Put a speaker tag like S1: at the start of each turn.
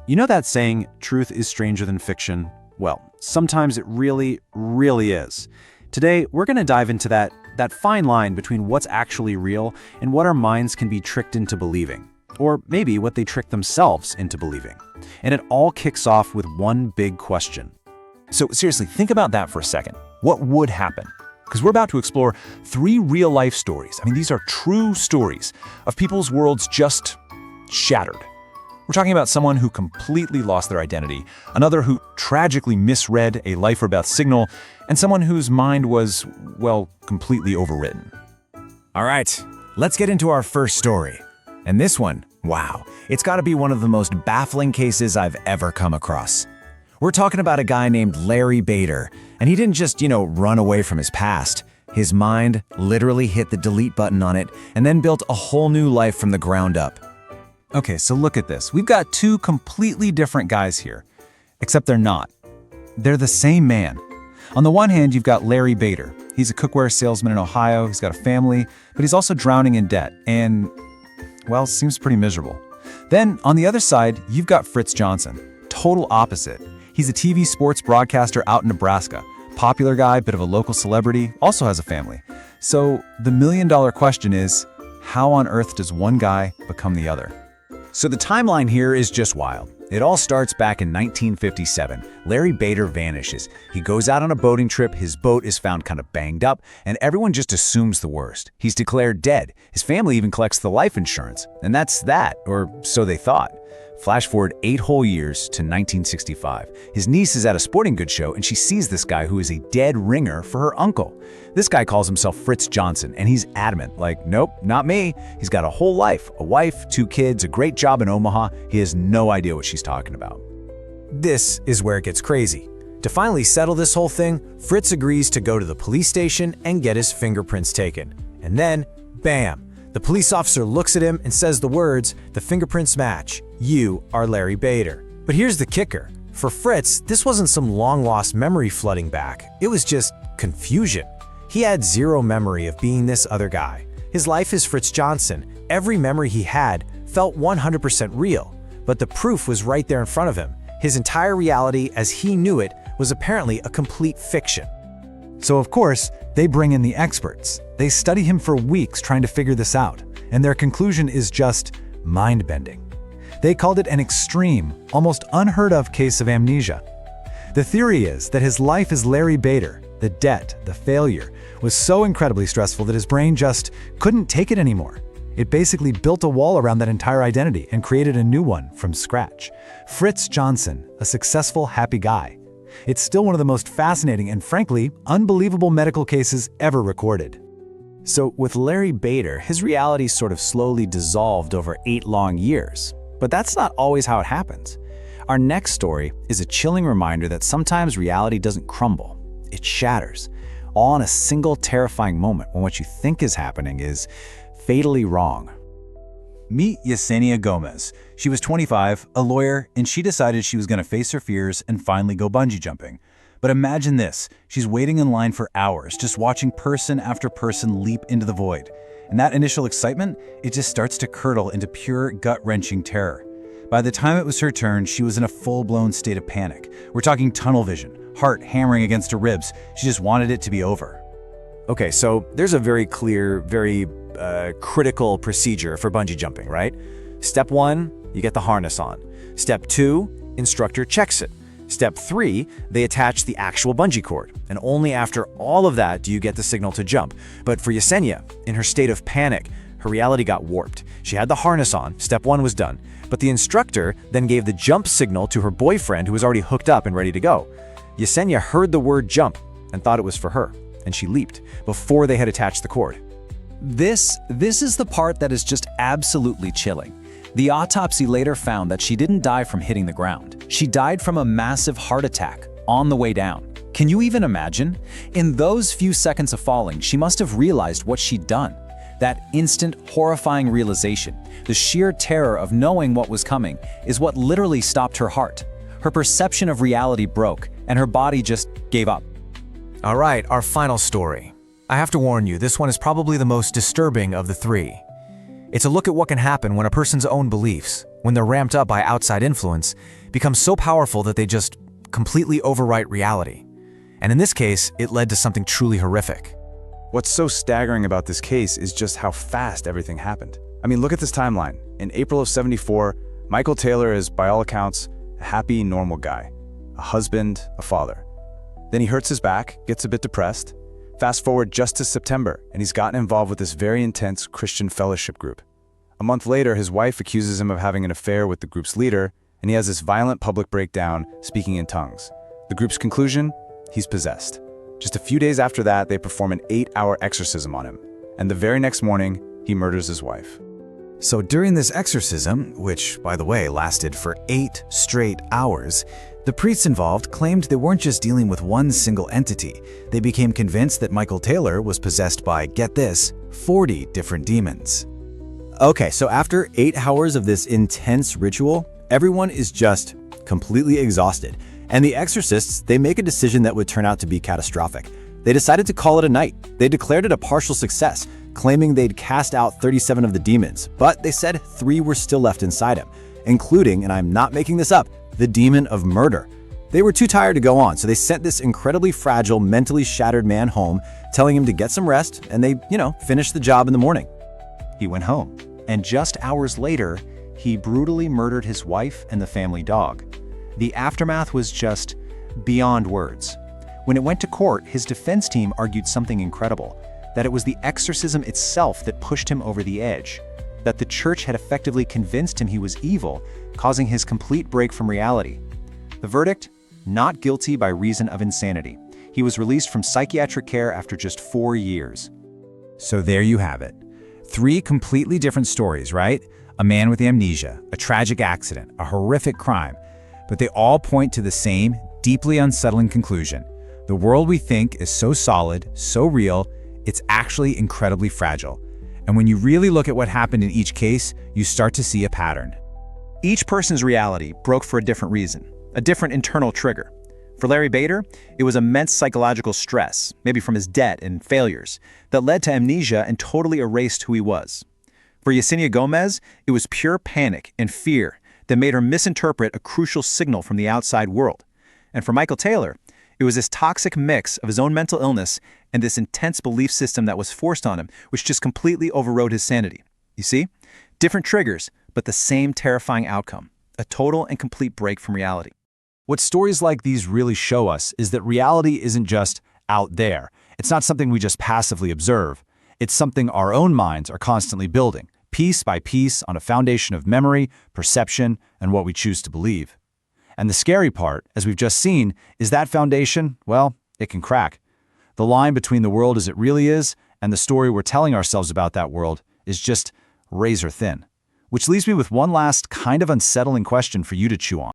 S1: You know that saying, truth is stranger than fiction? Well, sometimes it really, really is. Today, we're going to dive into that fine line between what's actually real and what our minds can be tricked into believing. Or maybe what they trick themselves into believing. And it all kicks off with one big question.
S2: So seriously, think about that for a second. What would happen? Because we're about to explore 3 real-life stories. These are true stories of people's worlds just shattered. We're talking about someone who completely lost their identity, another who tragically misread a life or death signal, and someone whose mind was, well, completely overwritten.
S3: All right, let's get into our first story. And this one, wow, it's got to be one of the most baffling cases I've ever come across. We're talking about a guy named Larry Bader, and he didn't just, run away from his past. His mind literally hit the delete button on it and then built a whole new life from the ground up.
S2: Okay, so look at this. We've got 2 completely different guys here, except they're not. They're the same man. On the one hand, you've got Larry Bader. He's a cookware salesman in Ohio. He's got a family, but he's also drowning in debt and, well, seems pretty miserable. Then, on the other side, you've got Fritz Johnson. Total opposite. He's a TV sports broadcaster out in Nebraska. Popular guy, bit of a local celebrity, also has a family. So, the million-dollar question is, how on earth does one guy become the other?
S3: So the timeline here is just wild. It all starts back in 1957. Larry Bader vanishes. He goes out on a boating trip, his boat is found kind of banged up, and everyone just assumes the worst. He's declared dead. His family even collects the life insurance. And that's that, or so they thought. Flash forward 8 whole years to 1965. His niece is at a sporting goods show and she sees this guy who is a dead ringer for her uncle. This guy calls himself Fritz Johnson and he's adamant, like, nope, not me. He's got a whole life, a wife, 2 kids, a great job in Omaha. He has no idea what she's talking about. This is where it gets crazy. To finally settle this whole thing, Fritz agrees to go to the police station and get his fingerprints taken. And then, bam! The police officer looks at him and says the words, "The fingerprints match. You are Larry Bader." But here's the kicker. For Fritz, this wasn't some long-lost memory flooding back. It was just confusion. He had zero memory of being this other guy. His life is Fritz Johnson. Every memory he had felt 100% real. But the proof was right there in front of him. His entire reality, as he knew it, was apparently a complete fiction.
S2: So of course, they bring in the experts. They study him for weeks trying to figure this out, and their conclusion is just mind-bending. They called it an extreme, almost unheard of case of amnesia. The theory is that his life as Larry Bader, the debt, the failure, was so incredibly stressful that his brain just couldn't take it anymore. It basically built a wall around that entire identity and created a new one from scratch. Fritz Johnson, a successful, happy guy. It's still one of the most fascinating and frankly, unbelievable medical cases ever recorded.
S3: So with Larry Bader, his reality sort of slowly dissolved over 8 long years. But that's not always how it happens. Our next story is a chilling reminder that sometimes reality doesn't crumble, it shatters, all in a single terrifying moment when what you think is happening is fatally wrong.
S2: Meet Yesenia Gomez. She was 25, a lawyer, and she decided she was going to face her fears and finally go bungee jumping. But imagine this, she's waiting in line for hours, just watching person after person leap into the void. And that initial excitement, it just starts to curdle into pure gut-wrenching terror. By the time it was her turn, she was in a full-blown state of panic. We're talking tunnel vision, heart hammering against her ribs. She just wanted it to be over.
S3: Okay, so there's a very clear, very critical procedure for bungee jumping, right? Step 1, you get the harness on. Step 2, instructor checks it. Step 3, they attach the actual bungee cord. And only after all of that do you get the signal to jump. But for Yesenia, in her state of panic, her reality got warped. She had the harness on, step 1 was done. But the instructor then gave the jump signal to her boyfriend who was already hooked up and ready to go. Yesenia heard the word jump and thought it was for her, and she leaped before they had attached the cord.
S2: This is the part that is just absolutely chilling. The autopsy later found that she didn't die from hitting the ground. She died from a massive heart attack on the way down. Can you even imagine? In those few seconds of falling, she must have realized what she'd done. That instant, horrifying realization, the sheer terror of knowing what was coming, is what literally stopped her heart. Her perception of reality broke, and her body just gave up.
S4: All right, our final story. I have to warn you, this one is probably the most disturbing of the 3. It's a look at what can happen when a person's own beliefs, when they're ramped up by outside influence, become so powerful that they just completely overwrite reality. And in this case, it led to something truly horrific.
S3: What's so staggering about this case is just how fast everything happened. I mean, look at this timeline. In April of '74, Michael Taylor is, by all accounts, a happy, normal guy. A husband, a father. Then he hurts his back, gets a bit depressed. Fast forward just to September, and he's gotten involved with this very intense Christian fellowship group. A month later, his wife accuses him of having an affair with the group's leader, and he has this violent public breakdown, speaking in tongues. The group's conclusion? He's possessed. Just a few days after that, they perform an 8-hour exorcism on him, and the very next morning, he murders his wife.
S2: So during this exorcism, which, by the way, lasted for 8 straight hours, the priests involved claimed they weren't just dealing with one single entity. They became convinced that Michael Taylor was possessed by, get this, 40 different demons.
S1: Okay, so after 8 hours of this intense ritual, everyone is just completely exhausted. And the exorcists, they make a decision that would turn out to be catastrophic. They decided to call it a night. They declared it a partial success, claiming they'd cast out 37 of the demons, but they said 3 were still left inside him, including, and I'm not making this up, the demon of murder. They were too tired to go on, so they sent this incredibly fragile, mentally shattered man home, telling him to get some rest, and they, finished the job in the morning. He went home, and just hours later, he brutally murdered his wife and the family dog. The aftermath was just beyond words. When it went to court, his defense team argued something incredible, that it was the exorcism itself that pushed him over the edge, that the church had effectively convinced him he was evil, causing his complete break from reality. The verdict? Not guilty by reason of insanity. He was released from psychiatric care after just 4 years.
S3: So there you have it. 3 completely different stories, right? A man with amnesia, a tragic accident, a horrific crime. But they all point to the same, deeply unsettling conclusion. The world we think is so solid, so real, it's actually incredibly fragile. And when you really look at what happened in each case, you start to see a pattern.
S1: Each person's reality broke for a different reason, a different internal trigger. For Larry Bader, it was immense psychological stress, maybe from his debt and failures, that led to amnesia and totally erased who he was. For Yesenia Gomez, it was pure panic and fear that made her misinterpret a crucial signal from the outside world. And for Michael Taylor, it was this toxic mix of his own mental illness and this intense belief system that was forced on him, which just completely overrode his sanity. You see? Different triggers, but the same terrifying outcome, a total and complete break from reality.
S3: What stories like these really show us is that reality isn't just out there. It's not something we just passively observe. It's something our own minds are constantly building, piece by piece, on a foundation of memory, perception, and what we choose to believe. And the scary part, as we've just seen, is that foundation, well, it can crack. The line between the world as it really is and the story we're telling ourselves about that world is just razor thin. Which leaves me with one last kind of unsettling question for you to chew on.